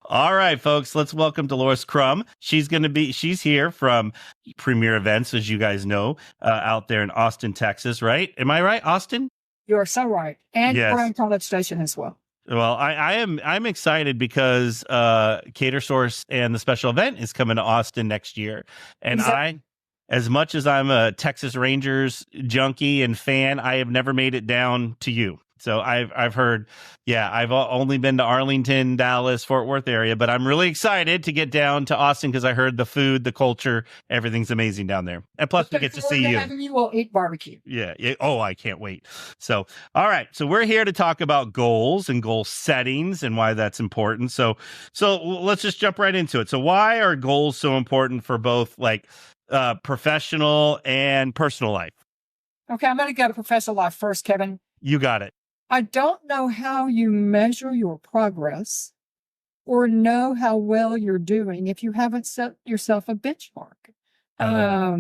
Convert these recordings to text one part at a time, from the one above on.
All right, folks, let's welcome Delores Crum. She's here from Premier Events, as you guys know, out there in Austin, Texas, right? Am I right, Austin? You're so right. And Yes. Bryan College Station as well. Well, I'm excited because Cater Source and the special event is coming to Austin next year. And Exactly. as much as I'm a Texas Rangers junkie and fan, I have never made it down to you. So I've heard, yeah, I've only been to Arlington, Dallas, Fort Worth area, but I'm really excited to get down to Austin because I heard the food, the culture, everything's amazing down there. And plus we get to see you. You will eat barbecue. Yeah. Oh, I can't wait. So, all right. So we're here to talk about goals and goal settings and why that's important. So let's just jump right into it. So why are goals so important for both professional and personal life? Okay, I'm going to go to professional life first, Kevin. You got it. I don't know how you measure your progress or know how well you're doing if you haven't set yourself a benchmark. Are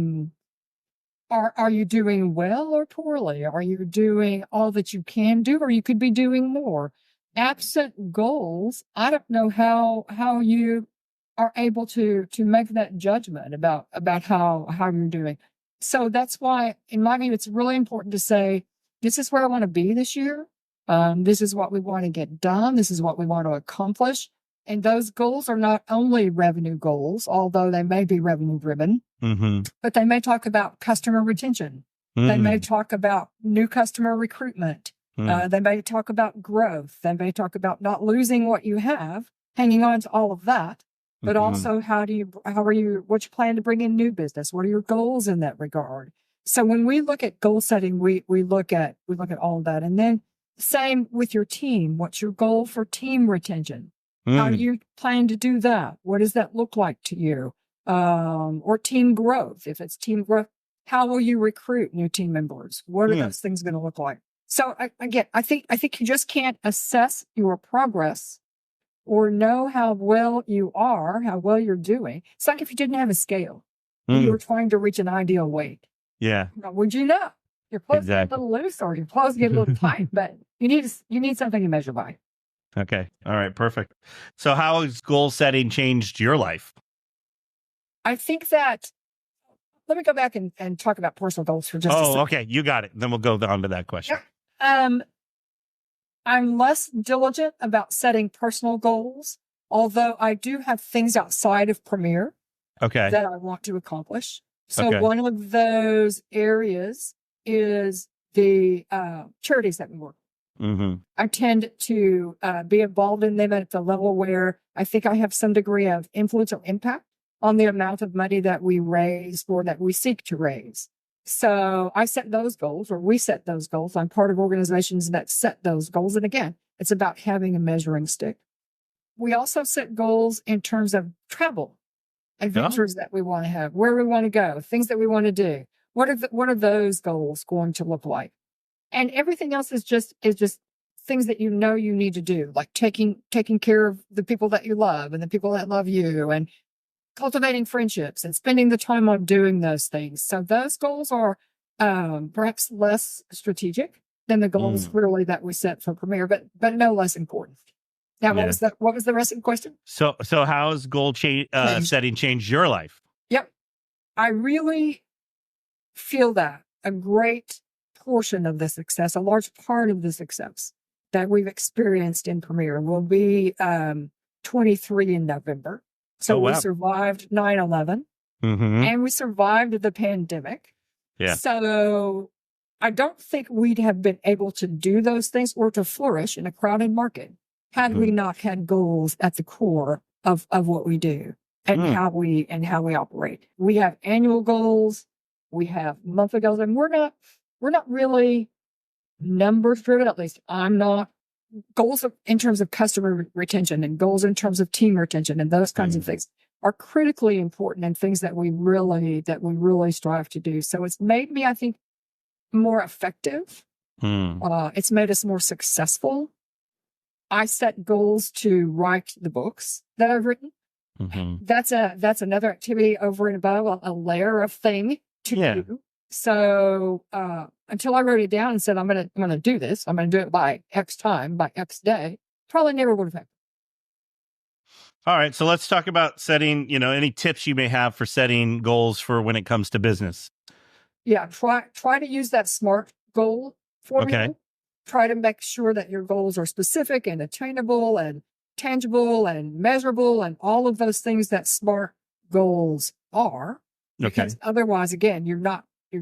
you doing well or poorly? Are you doing all that you can do, or you could be doing more? Absent goals, I don't know how you are able to make that judgment about how you're doing. So that's why, in my view, it's really important to say, this is where I want to be this year. This is what we want to get done. This is what we want to accomplish. And those goals are not only revenue goals, although they may be revenue driven, but they may talk about customer retention. They may talk about new customer recruitment. They may talk about growth. They may talk about not losing what you have, hanging on to all of that. But also, what you plan to bring in new business? What are your goals in that regard? So when we look at goal setting, we look at all of that. And then same with your team. What's your goal for team retention? How do you plan to do that? What does that look like to you? Or team growth. If it's team growth, how will you recruit new team members? What are those things going to look like? So I think you just can't assess your progress or know how well you are, how well you're doing. It's like if you didn't have a scale, you were trying to reach an ideal weight. Yeah. Now, would you know? Your clothes get a little loose or your clothes get a little tight, but you need something to measure by. Okay. All right. Perfect. So how has goal setting changed your life? I think that, let me go back and talk about personal goals for just a second. Okay. You got it. Then we'll go on to that question. Yeah. I'm less diligent about setting personal goals, although I do have things outside of Premier that I want to accomplish. So one of those areas is the charities that we work with. I tend to be involved in them at the level where I think I have some degree of influence or impact on the amount of money that we raise or that we seek to raise. So I set those goals, or we set those goals. I'm part of organizations that set those goals. And again, it's about having a measuring stick. We also set goals in terms of travel, adventures that we want to have, where we want to go, things that we want to do. What are those goals going to look like? And everything else is just things that you know you need to do, like taking care of the people that you love and the people that love you, and cultivating friendships and spending the time on doing those things. So those goals are perhaps less strategic than the goals really that we set for Premier, but no less important. Now, what was the rest of the question? So how has goal setting changed your life? Yep. I really feel that a great portion of the success, a large part of the success that we've experienced in Premier will be 23 in November. So we survived 9/11 and we survived the pandemic. Yeah. So I don't think we'd have been able to do those things or to flourish in a crowded market had we not had goals at the core of what we do and how we operate. We have annual goals, we have monthly goals, and we're not really numbers driven. At least I'm not. Goals in terms of customer retention and goals in terms of team retention and those kinds of things are critically important and things that we really strive to do. So it's made me, I think, more effective. It's made us more successful. I set goals to write the books that I've written. That's another activity over and above a layer of thing to do. So until I wrote it down and said, I'm gonna do this, I'm gonna do it by X time, by X day, probably never would have happened. All right. So let's talk about setting, any tips you may have for setting goals for when it comes to business. Yeah, try to use that SMART goal formula. Okay. Try to make sure that your goals are specific and attainable and tangible and measurable and all of those things that SMART goals are. Because otherwise, again, you're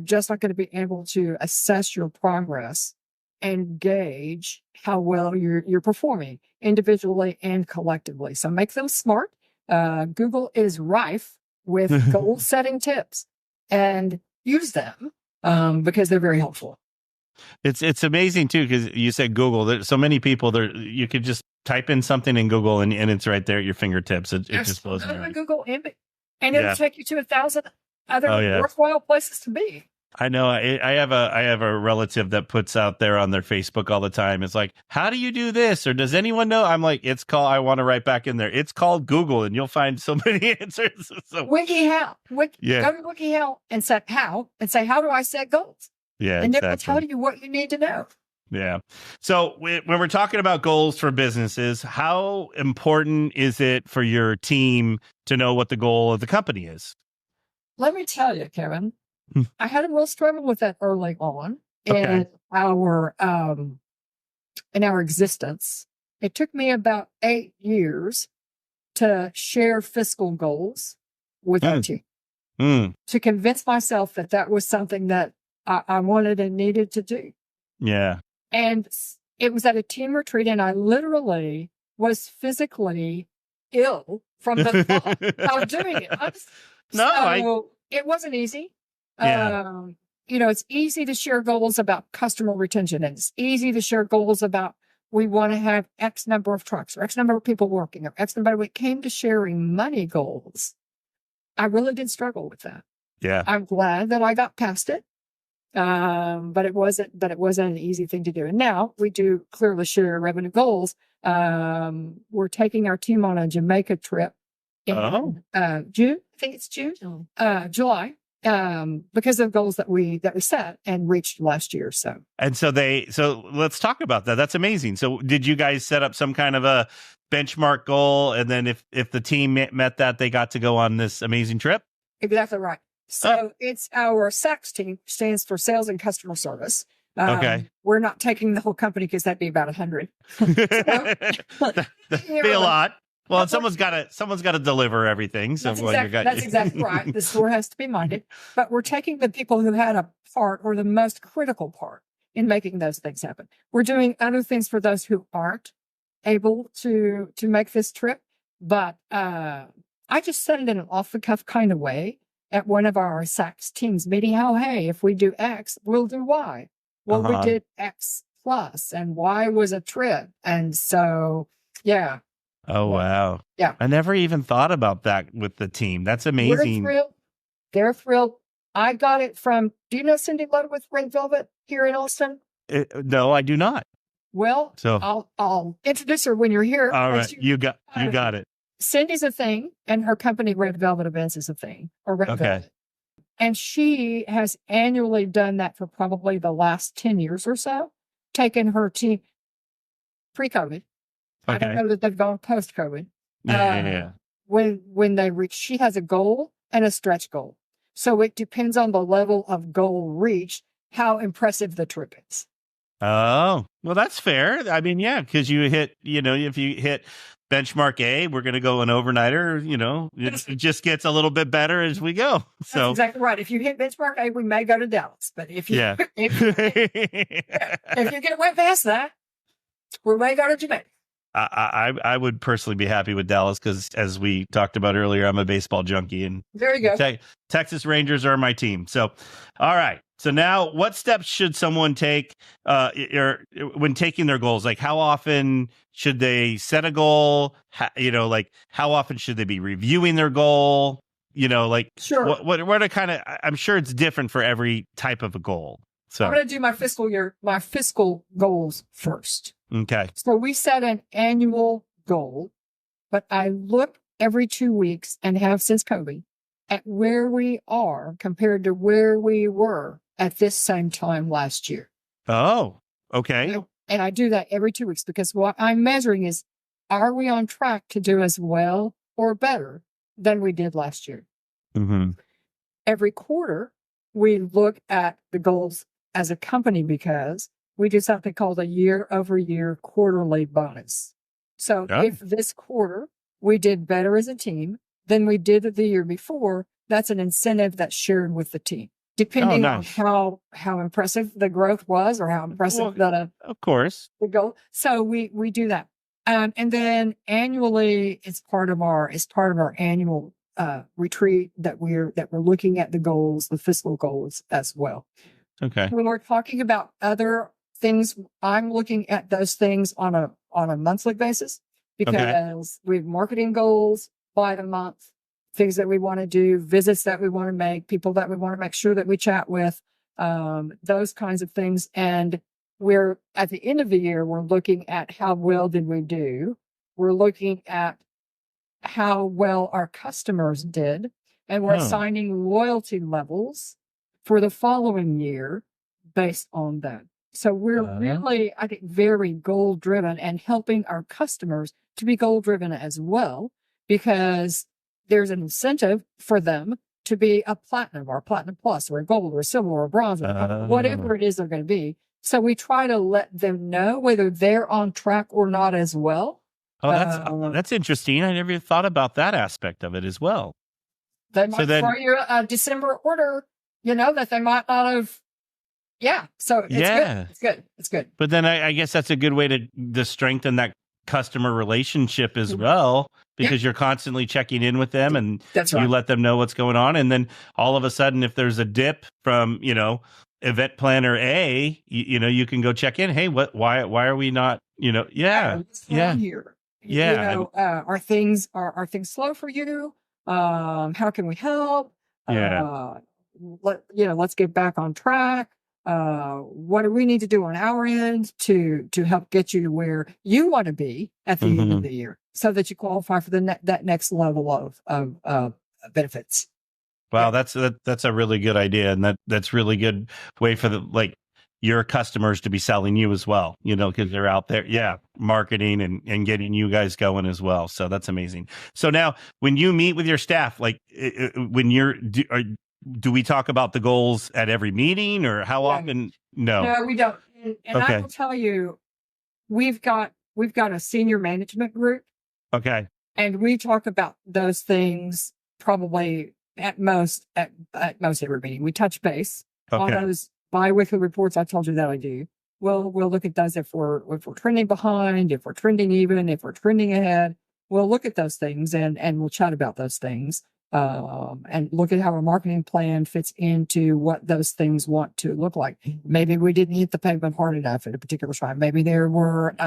just not going to be able to assess your progress and gauge how well you're performing individually and collectively. So make them SMART. Google is rife with goal setting tips, and use them because they're very helpful. It's amazing too, because you said Google. There's so many people there. You could just type in something in Google and it's right there at your fingertips. It just blows me away. Google image, and it'll take you to 1,000 other worthwhile places to be. I know. I have a relative that puts out there on their Facebook all the time. It's like, how do you do this? Or does anyone know? I'm like, I want to write back in there. It's called Google, and you'll find so many answers. So, WikiHow. Go to WikiHow and say how do I set goals? Yeah, and exactly. It will tell you what you need to know. Yeah. So when we're talking about goals for businesses, how important is it for your team to know what the goal of the company is? Let me tell you, Kevin, I had a real struggle with that early on in our existence. It took me about 8 years to share fiscal goals with our team, to convince myself that was something that I wanted and needed to do. Yeah. And it was at a team retreat, and I literally was physically ill from the thought of doing it. It wasn't easy. Yeah. It's easy to share goals about customer retention, and it's easy to share goals about we want to have X number of trucks or X number of people working or X number. When it came to sharing money goals, I really did struggle with that. Yeah. I'm glad that I got past it. But it wasn't an easy thing to do. And now we do clearly share revenue goals. We're taking our team on a Jamaica trip in June. I think it's June, July, because of goals that we set and reached last year. So let's talk about that. That's amazing. So did you guys set up some kind of a benchmark goal? And then if the team met that, they got to go on this amazing trip? Exactly right. So it's our SACS team, stands for Sales and Customer Service. We're not taking the whole company because that'd be about 100. That'd be a lot. Well, someone's got to deliver everything. So that's exactly right. The store has to be minded. But we're taking the people who had a part or the most critical part in making those things happen. We're doing other things for those who aren't able to make this trip. But I just said it in an off-the-cuff kind of way at one of our SACS teams meeting, hey, if we do X, we'll do Y. Well, we did X plus, and Y was a trip. And so, yeah. Oh, wow. Yeah. I never even thought about that with the team. That's amazing. We're thrilled. They're thrilled. I got it from, do you know Cindy Lowe with Red Velvet here in Austin? No, I do not. Well, so I'll introduce her when you're here. All right. You got it. Cindy's a thing, and her company, Red Velvet Events, is a thing. Or Red Velvet. And she has annually done that for probably the last 10 years or so, taken her team pre-COVID. I don't know that they've gone post-COVID. Yeah. When they reach, she has a goal and a stretch goal. So it depends on the level of goal reached, how impressive the trip is. Oh, well, that's fair. I mean, yeah, because you hit, if you hit benchmark A, we're going to go an overnighter, it just gets a little bit better as we go. So that's exactly right. If you hit benchmark A, we may go to Dallas. But if you if you get way past that, we may go to Jamaica. I would personally be happy with Dallas because, as we talked about earlier, I'm a baseball junkie, and there you go. Texas Rangers are my team. So, all right. So now, what steps should someone take when taking their goals? Like, how often should they set a goal? How often should they be reviewing their goal? Sure. What are kind of? I'm sure it's different for every type of a goal. So I'm going to do my fiscal goals first. Okay. So we set an annual goal, but I look every 2 weeks and have since COVID at where we are compared to where we were at this same time last year. Oh, okay. And I do that every 2 weeks because what I'm measuring is are we on track to do as well or better than we did last year? Mm-hmm. Every quarter, we look at the goals as a company because we do something called a year-over-year quarterly bonus. So if this quarter we did better as a team than we did the year before, that's an incentive that's shared with the team, depending on how impressive the growth was or how impressive of course, the goal. So we do that. And then annually, it's part of our annual retreat that we're looking at the goals, the fiscal goals as well. Okay. When we're talking about other things, I'm looking at those things on a monthly basis because we have marketing goals by the month, things that we want to do, visits that we want to make, people that we want to make sure that we chat with, those kinds of things. And we're at the end of the year, we're looking at how well did we do. We're looking at how well our customers did, and we're assigning loyalty levels for the following year based on that. So we're really, I think, very goal driven and helping our customers to be goal driven as well, because there's an incentive for them to be a platinum or a platinum plus or a gold or a silver or a bronze or whatever it is they're going to be. So we try to let them know whether they're on track or not as well. Oh, that's interesting. I never thought about that aspect of it as well. They might throw you a December order, that they might not have. Yeah. So it's good. It's good. But then I guess that's a good way to strengthen that customer relationship as well, because you're constantly checking in with them and you let them know what's going on. And then all of a sudden, if there's a dip from, event planner A, you can go check in. Hey, why are we not, here? Are things slow for you? How can we help? Let's get back on track. What do we need to do on our end to help get you to where you want to be at the end of the year, so that you qualify for that next level of benefits? Wow, that's a really good idea, and that's really good way for your customers to be selling you as well, because they're out there, marketing and getting you guys going as well. So that's amazing. So now, when you meet with your staff, do we talk about the goals at every meeting, or how often? No, we don't. And I will tell you, we've got a senior management group. Okay. And we talk about those things probably at most every meeting. We touch base on those bi-weekly reports I told you that I do. We'll look at those if we're trending behind, if we're trending even, if we're trending ahead. We'll look at those things and we'll chat about those things. And look at how our marketing plan fits into what those things want to look like. Maybe we didn't hit the pavement hard enough at a particular time. Maybe there were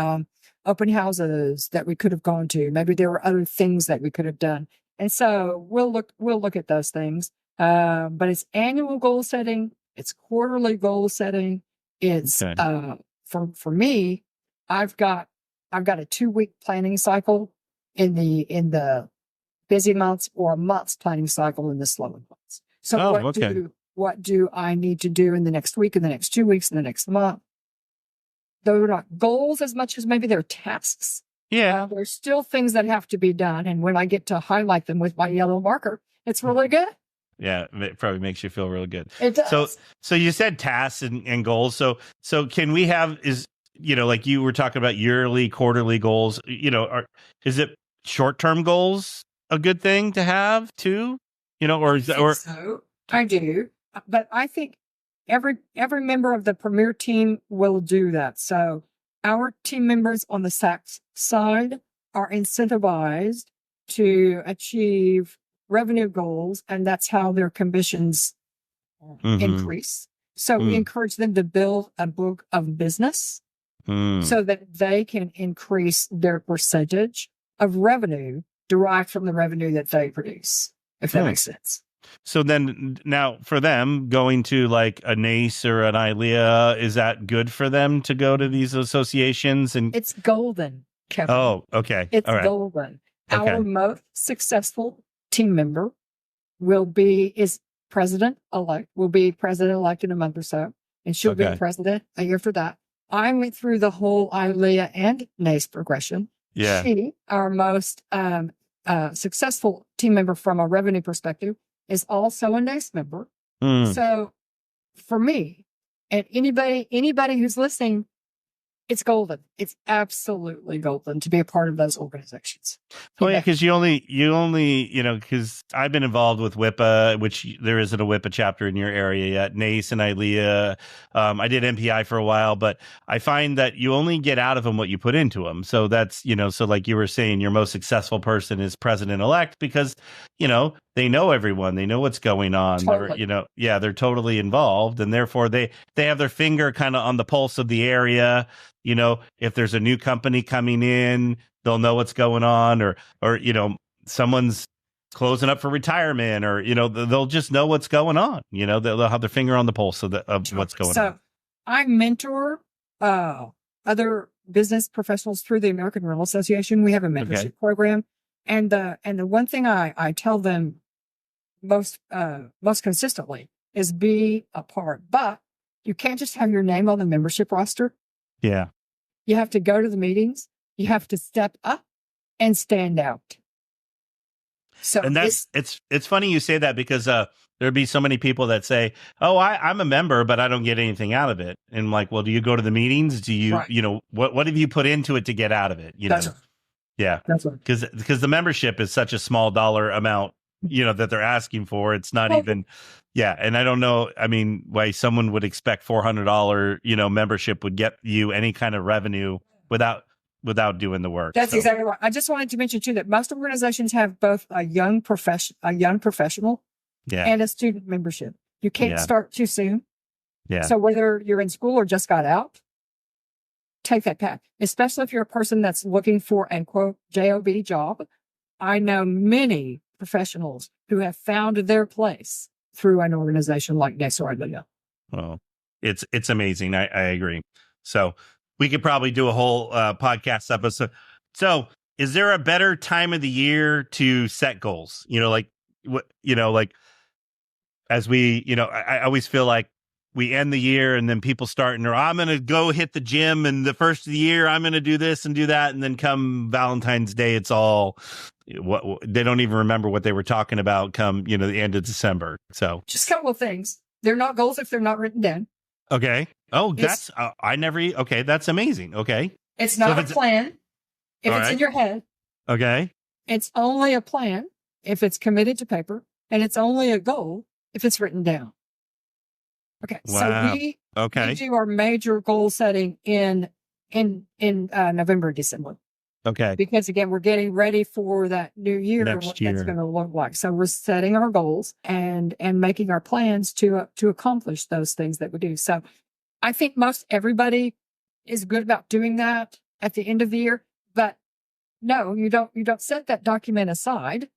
open houses that we could have gone to. Maybe there were other things that we could have done. And so we'll look at those things. But it's annual goal setting. It's quarterly goal setting. It's for me, I've got a 2-week planning cycle in the busy months, or a month's planning cycle in the slow months. So what do I need to do in the next week, in the next 2 weeks, in the next month? Those are not goals as much as maybe they're tasks. Yeah. There's still things that have to be done. And when I get to highlight them with my yellow marker, it's really good. Yeah, it probably makes you feel really good. It does. So you said tasks and goals. So can we have, like you were talking about yearly, quarterly goals, is it short-term goals a good thing to have too? So I do, but I think every member of the Premier team will do that. So our team members on the SACS side are incentivized to achieve revenue goals, and that's how their commissions increase. So we encourage them to build a book of business so that they can increase their percentage of revenue derived from the revenue that they produce, if that makes sense. So then now for them going to like a NACE or an ILEA, is that good for them to go to these associations? And it's golden, Kevin. Oh, okay. It's golden. Okay. Our most successful team member is president-elect, will be president-elect in a month or so, and she'll be president a year after that. I went through the whole ILEA and NACE progression. Yeah. She, our most successful team member from a revenue perspective, is also a NACE member. Mm. So for me, and anybody who's listening, it's golden. It's absolutely golden to be a part of those organizations. Oh yeah, because you only, because I've been involved with WIPA, which there isn't a WIPA chapter in your area yet. NACE and ILEA. I did MPI for a while, but I find that you only get out of them what you put into them. So that's, so like you were saying, your most successful person is president-elect because, they know everyone, they know what's going on. Totally. They're totally involved, and therefore they have their finger kind of on the pulse of the area. If there's a new company coming in, they'll know what's going on, or someone's closing up for retirement, or they'll just know what's going on. They'll have their finger on the pulse of what's going on. So I mentor other business professionals through the American Rental Association. We have a mentorship program, and the one thing I tell them most consistently is be a part. But you can't just have your name on the membership roster. Yeah, you have to go to the meetings. You have to step up and stand out. So, and it's funny you say that, because there'd be so many people that say, "Oh, I'm a member, but I don't get anything out of it." And I'm like, well, do you go to the meetings? Do you, right. What have you put into it to get out of it? That's right. Yeah, that's right. Because the membership is such a small dollar amount, that they're asking for. It's not even, and I don't know. I mean, why someone would expect $400, membership would get you any kind of revenue without doing the work. That's exactly right. I just wanted to mention too that most organizations have both a young professional, and a student membership. You can't start too soon. Yeah. So whether you're in school or just got out, take that path. Especially if you're a person that's looking for a quote job job. I know many professionals who have found their place through an organization like NACE or ILEA. Well, it's amazing. I agree. So we could probably do a whole podcast episode. So is there a better time of the year to set goals? Like as we, I always feel like we end the year and then people start, or I'm going to go hit the gym, and the first of the year I'm going to do this and do that. And then come Valentine's Day, it's all they don't even remember what they were talking about come, the end of December. So just a couple of things. They're not goals if they're not written down. Okay. Oh, that's, okay. That's amazing. Okay. It's not a plan if it's in your head. Okay. It's only a plan if it's committed to paper, and it's only a goal if it's written down. Okay. Wow. So we do our major goal setting in November, December. Okay. Because again, we're getting ready for that new year, next year, that's going to look like. So we're setting our goals and making our plans to accomplish those things that we do. So I think most everybody is good about doing that at the end of the year, but no, you don't set that document aside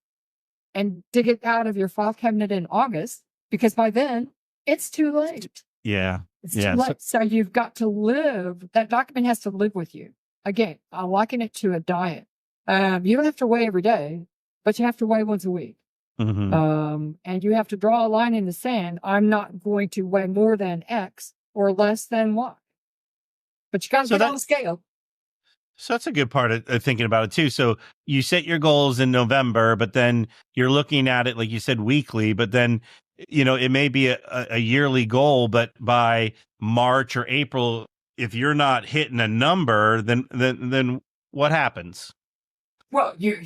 and dig it out of your file cabinet in August, because by then it's too late. Yeah. It's too late. So you've got to live. That document has to live with you. Again, I liken it to a diet. You don't have to weigh every day, but you have to weigh once a week. Mm-hmm. And you have to draw a line in the sand. I'm not going to weigh more than X or less than Y. But you got to put on the scale. So that's a good part of thinking about it too. So you set your goals in November, but then you're looking at it, like you said, weekly, but then, it may be a yearly goal, but by March or April, if you're not hitting a number, then what happens? Well, you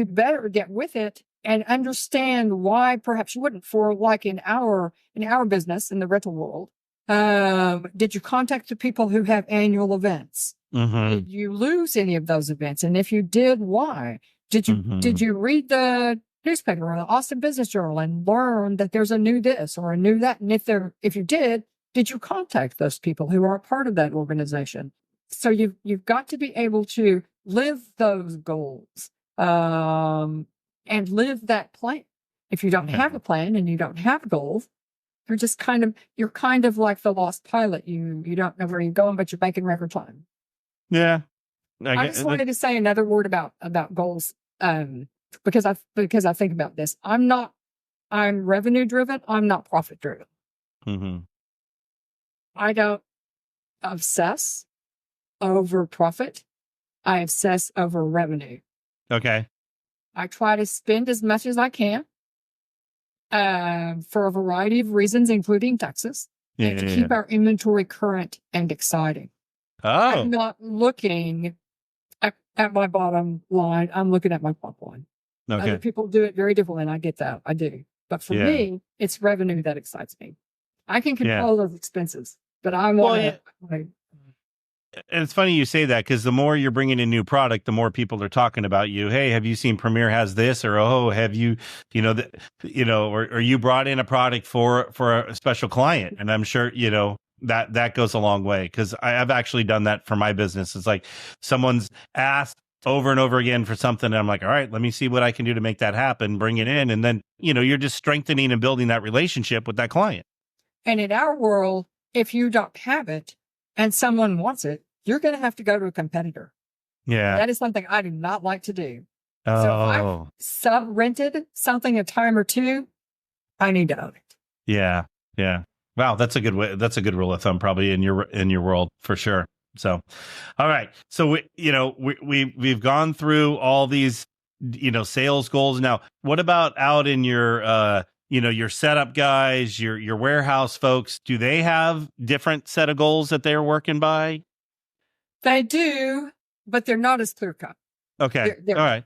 better get with it and understand why perhaps you wouldn't. For like in our business in the rental world, did you contact the people who have annual events? Mm-hmm. Did you lose any of those events? And if you did, why? Did you read the newspaper or the Austin Business Journal and learn that there's a new this or a new that? And if you did you contact those people who are a part of that organization? So you've got to be able to live those goals, and live that plan. If you don't have a plan and you don't have goals, you're just kind of like the lost pilot. You don't know where you're going, but you're making record time. Yeah. I just wanted to say another word about goals. Because I think about this. I'm revenue driven. I'm not profit driven. Mm-hmm. I don't obsess over profit. I obsess over revenue. Okay. I try to spend as much as I can for a variety of reasons, including taxes, Yeah, and to yeah, keep yeah. our inventory current and exciting. I'm Oh, not looking at my bottom line. I'm looking at my top line. Other okay. people do it very differently, and I get that. I do. But for Yeah, me, it's revenue that excites me. I can yeah. control those expenses, but I want Well, yeah. to. And it's funny you say that because the more you're bringing in new product, the more people are talking about you. Hey, have you seen Premiere has this? Or oh, have you, or you brought in a product for a special client? And I'm sure that goes a long way because I've actually done that for my business. It's like someone's asked over and over again for something, and I'm like, all right, let me see what I can do to make that happen. Bring it in, and then you're just strengthening and building that relationship with that client. And in our world, if you don't have it and someone wants it, you're going to have to go to a competitor. Yeah. That is something I do not like to do. So if I've Oh, sub-rented something a time or two, I need to own it. yeah, yeah. Wow, that's a good way. That's a good rule of thumb, probably in your world for sure. So, all right. So we've gone through all these sales goals. Now, what about out in your setup guys, your warehouse folks? Do they have different set of goals that they're working by? They do, but they're not as clear cut. Okay. They're All right.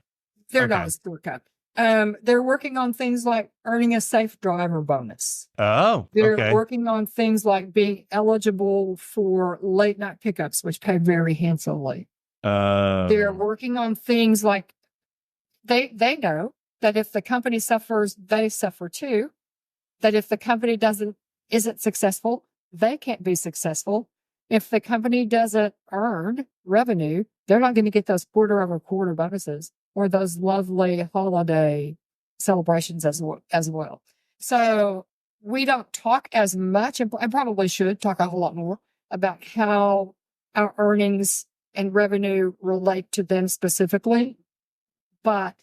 They're not Okay. as clear cut. They're working on things like earning a safe driver bonus. Oh, They're okay. working on things like being eligible for late night pickups, which pay very handsomely. They're working on things like they know that if the company suffers, they suffer too. That if the company isn't successful, they can't be successful. If the company doesn't earn revenue, they're not going to get those quarter over quarter bonuses or those lovely holiday celebrations as well. So we don't talk as much, and I probably should talk a whole lot more about how our earnings and revenue relate to them specifically, but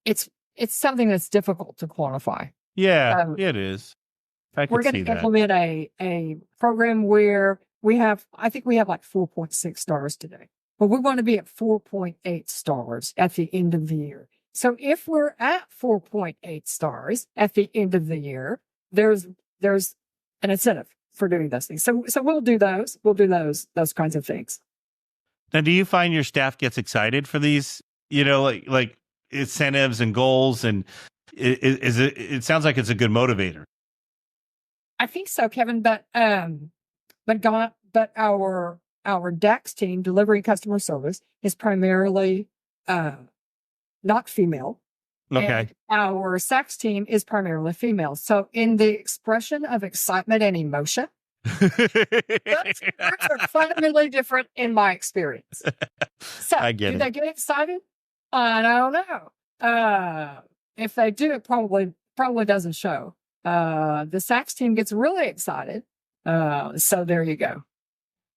it's something that's difficult to quantify. Yeah, it is. I We're could going see to that. implement a program where I think we have like 4.6 stars today, but we want to be at 4.8 stars at the end of the year. So if we're at 4.8 stars at the end of the year, there's an incentive for doing those things. So we'll do those. We'll do those kinds of things. Now, do you find your staff gets excited for these, like incentives and goals, and is it? It sounds like it's a good motivator. I think so, Kevin. But our DAX team, delivery customer service, is primarily not female. Okay. And our SAX team is primarily female. So in the expression of excitement and emotion, those groups are fundamentally different in my experience. So I get do it. they get excited? I don't know. If they do, it probably doesn't show. The SAX team gets really excited. So there you go.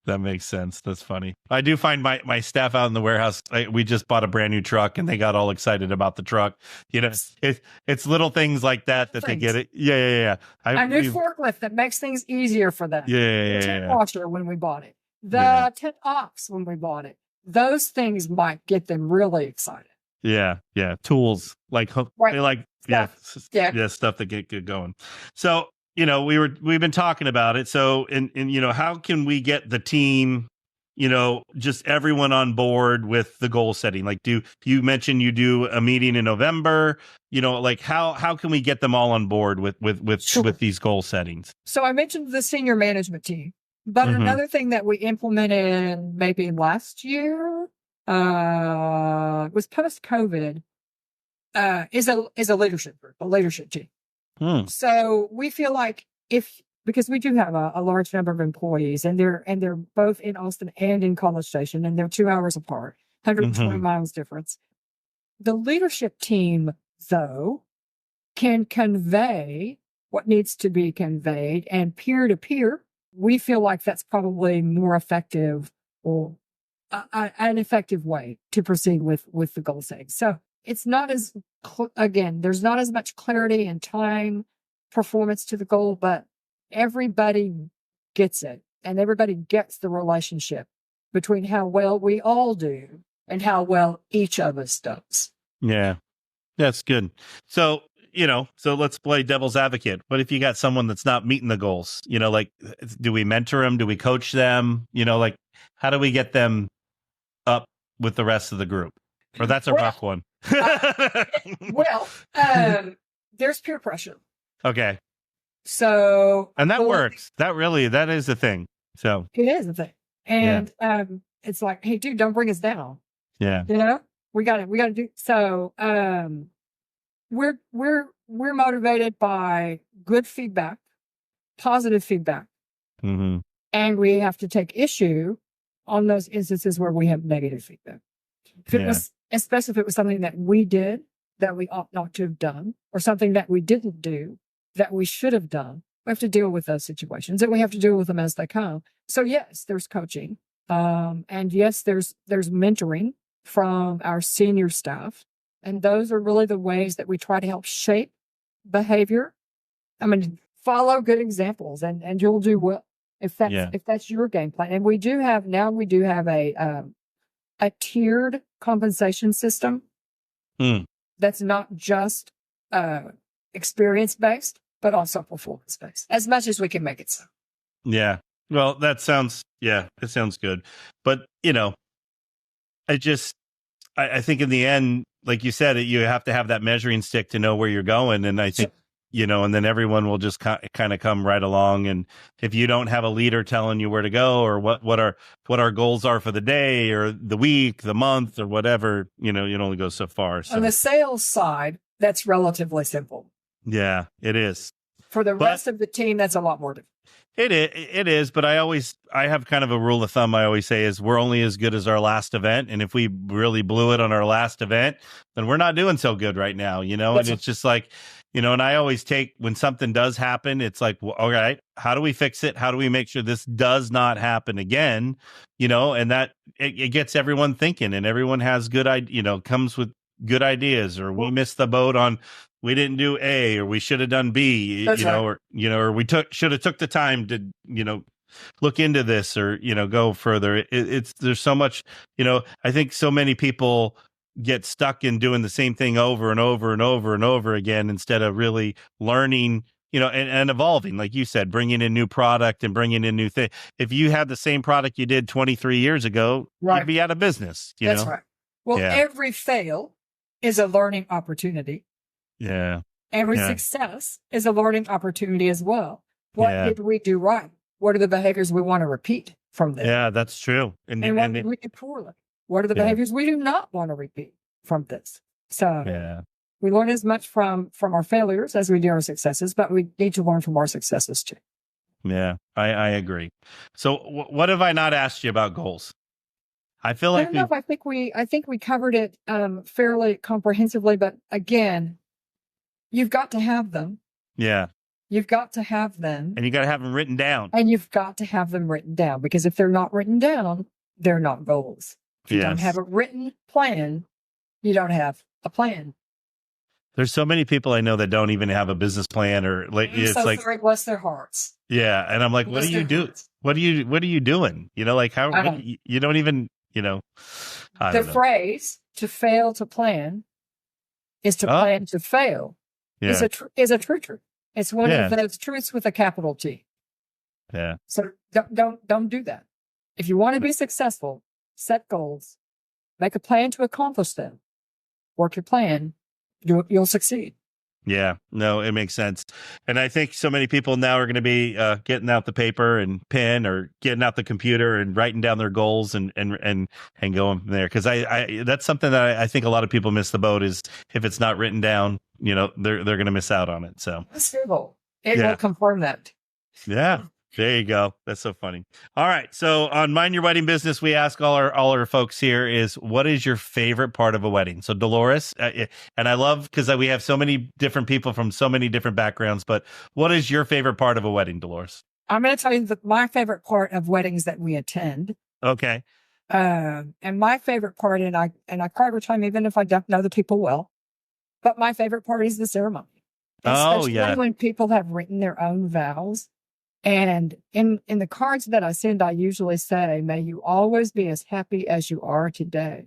That makes sense. That's funny. I do find my staff out in the warehouse. We just bought a brand new truck, and they got all excited about the truck. It's little things like that they get it. Yeah. A new forklift that makes things easier for them. Yeah. The tent washer when we bought it. The tent ox when we bought it. Those things might get them really excited. Yeah. Tools like Right. they like stuff that get good going. So we've been talking about it. So and how can we get the team, just everyone on board with the goal setting? Like, you mentioned you do a meeting in November? Like how can we get them all on board with these goal settings? So I mentioned the senior management team, but another thing that we implemented maybe last year was post-COVID is a leadership group, a leadership team. So we feel like because we do have a large number of employees, and they're both in Austin and in College Station, and they're 2 hours apart, 120 miles difference. The leadership team, though, can convey what needs to be conveyed, and peer to peer, we feel like that's probably more effective or an effective way to proceed with the goal setting. So it's not as there's not as much clarity and time performance to the goal, but everybody gets it, and everybody gets the relationship. between how well we all do and how well each of us does. Yeah, that's good. So, so let's play devil's advocate. What if you got someone that's not meeting the goals? Like, do we mentor them? Do we coach them? Like, how do we get them up with the rest of the group? Or that's a rough one. There's peer pressure. Okay. So, and that works. That is a thing. So it is a thing. And it's like, hey, dude, don't bring us down. Yeah. We got to do. So, we're motivated by good feedback, positive feedback. Mm-hmm. And we have to take issue on those instances where we have negative feedback. Especially if it was something that we did that we ought not to have done, or something that we didn't do that we should have done. We have to deal with those situations, and we have to deal with them as they come. So yes, there's coaching. And yes, there's mentoring from our senior staff. And those are really the ways that we try to help shape behavior. I mean, follow good examples and you'll do well if that's your game plan. And we do have a tiered compensation system that's not just experience based, but also performance based, as much as we can make it so. Yeah. Well, it sounds good. But, I think in the end, like you said, you have to have that measuring stick to know where you're going. And I think, and then everyone will just kind of come right along. And if you don't have a leader telling you where to go, or what our goals are for the day or the week, the month, or whatever, you only go so far. So. On the sales side, that's relatively simple. Yeah, it is. For the rest of the team, that's a lot more difficult. It is, but I have kind of a rule of thumb I always say is we're only as good as our last event. And if we really blew it on our last event, then we're not doing so good right now, and it's just like, and I always take, when something does happen, it's like, well, all right, how do we fix it? How do we make sure this does not happen again? And that it gets everyone thinking, and everyone has comes with good ideas, or we missed the boat on, we didn't do A, or we should have done B, or we should have took the time to, look into this, or, go further. There's so much, I think so many people get stuck in doing the same thing over and over and over and over again, instead of really learning, and evolving, like you said, bringing in new product and bringing in new things. If you had the same product you did 23 years ago, you'd be out of business. That's right. Well, every fail is a learning opportunity. Yeah. Every success is a learning opportunity as well. What did we do right? What are the behaviors we want to repeat from this? Yeah, that's true. And what did we do poorly? What are the behaviors we do not want to repeat from this? So we learn as much from our failures as we do our successes, but we need to learn from our successes too. Yeah, I agree. So what have I not asked you about goals? I feel like I think we covered it fairly comprehensively, but again, you've got to have them. Yeah. You've got to have them. And you got to have them written down. And you've got to have them written down, because if they're not written down, they're not goals. If you don't have a written plan, you don't have a plan. There's so many people I know that don't even have a business plan, or sorry, bless their hearts. Yeah. And I'm like, what do you do? What are you doing? Like how, you don't even, the phrase "to fail to plan" is to plan to fail. Is a true truth. It's one of those truths with a capital T. Yeah. So don't do that. If you want to be successful, set goals, make a plan to accomplish them, work your plan, you'll succeed. Yeah, no, it makes sense. And I think so many people now are going to be getting out the paper and pen, or getting out the computer and writing down their goals and going from there. Because I that's something that I think a lot of people miss the boat, is if it's not written down, they're going to miss out on it. So that's doable. It will confirm that. Yeah. There you go. That's so funny. All right. So on Mind Your Wedding Business, we ask all our folks here is, what is your favorite part of a wedding? So Delores, and I love, because we have so many different people from so many different backgrounds, but what is your favorite part of a wedding, Delores? I'm going to tell you my favorite part of weddings that we attend. Okay. And my favorite part, and I cry every time, even if I don't know the people well, but my favorite part is the ceremony. Especially when people have written their own vows. And in the cards that I send, I usually say, may you always be as happy as you are today.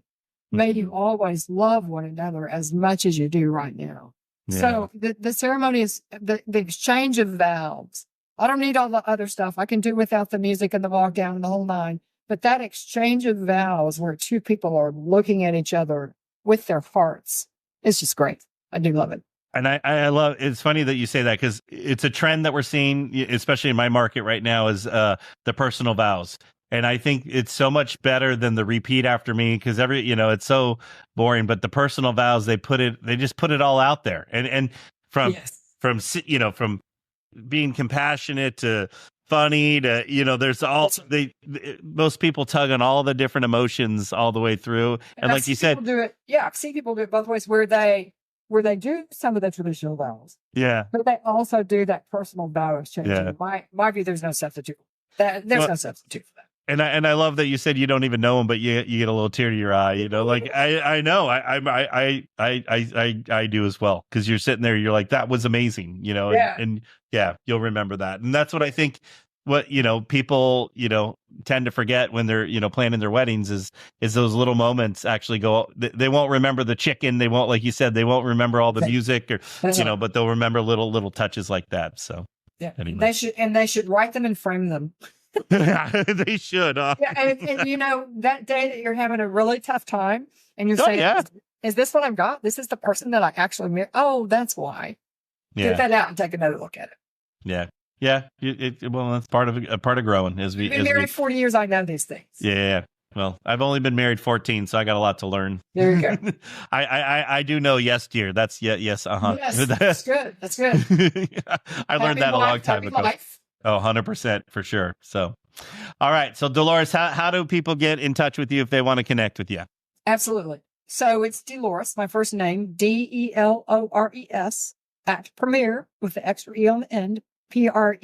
May you always love one another as much as you do right now. Yeah. So the ceremony is the exchange of vows. I don't need all the other stuff. I can do without the music and the walk down and the whole nine. But that exchange of vows where two people are looking at each other with their hearts is just great. I do love it. And I love, it's funny that you say that because it's a trend that we're seeing, especially in my market right now, is the personal vows. And I think it's so much better than the repeat after me because it's so boring. But the personal vows, they just put it all out there. And from being compassionate to funny to, there's most people tug on all the different emotions all the way through. And like you said, I've seen people do it both ways where they do some of the traditional vows. Yeah. But they also do that personal vow exchange. Yeah. My view, there's no substitute. No substitute for that. And I love that you said you don't even know them, but you get a little tear to your eye. Like I know I do as well because you're sitting there, you're like, that was amazing. And you'll remember that. And that's what I think. What people tend to forget when they're planning their weddings is those little moments actually go. They won't remember the chicken. They won't, like you said, they won't remember all the music or but they'll remember little touches like that. So anyway. They should write them and frame them. They should. And that day that you're having a really tough time and you're saying, is this what I've got? This is the person that I actually married. Oh, that's why. Get that out and take another look at it. Yeah. Yeah, well, that's part of growing. I've been married 40 years. I know these things. Yeah. Well, I've only been married 14, so I got a lot to learn. There you go. I do know yes, dear. That's yes. Yes, that's good. That's good. I learned that a long time ago. Life. Oh, 100% for sure. So, all right. So, Delores, how do people get in touch with you if they want to connect with you? Absolutely. So it's Delores, my first name, DELORES at Premier with the extra E on the end. PREMIERE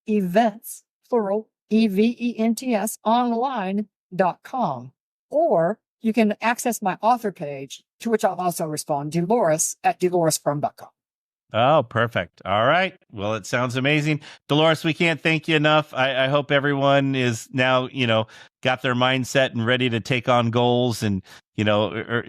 events, plural, EVENTS online.com. Or you can access my author page, to which I'll also respond, Delores at DeloresCrum.com. Oh, perfect. All right. Well, it sounds amazing. Delores, we can't thank you enough. I hope everyone is now, got their mindset and ready to take on goals. And, a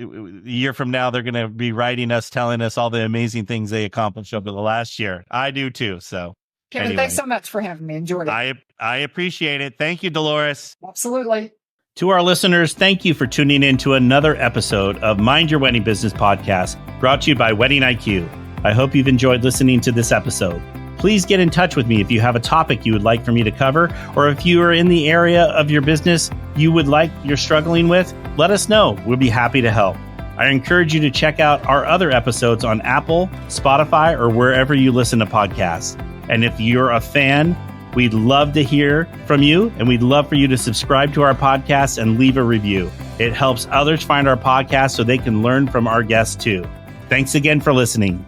year from now, they're going to be writing us, telling us all the amazing things they accomplished over the last year. I do too. So Kevin, anyway, thanks so much for having me. Enjoyed it. I appreciate it. Thank you, Delores. Absolutely. To our listeners, thank you for tuning in to another episode of Mind Your Wedding Business podcast, brought to you by Wedding IQ. I hope you've enjoyed listening to this episode. Please get in touch with me if you have a topic you would like for me to cover, or if you are in the area of your business you're struggling with, let us know. We'll be happy to help. I encourage you to check out our other episodes on Apple, Spotify, or wherever you listen to podcasts. And if you're a fan, we'd love to hear from you, and we'd love for you to subscribe to our podcast and leave a review. It helps others find our podcast so they can learn from our guests too. Thanks again for listening.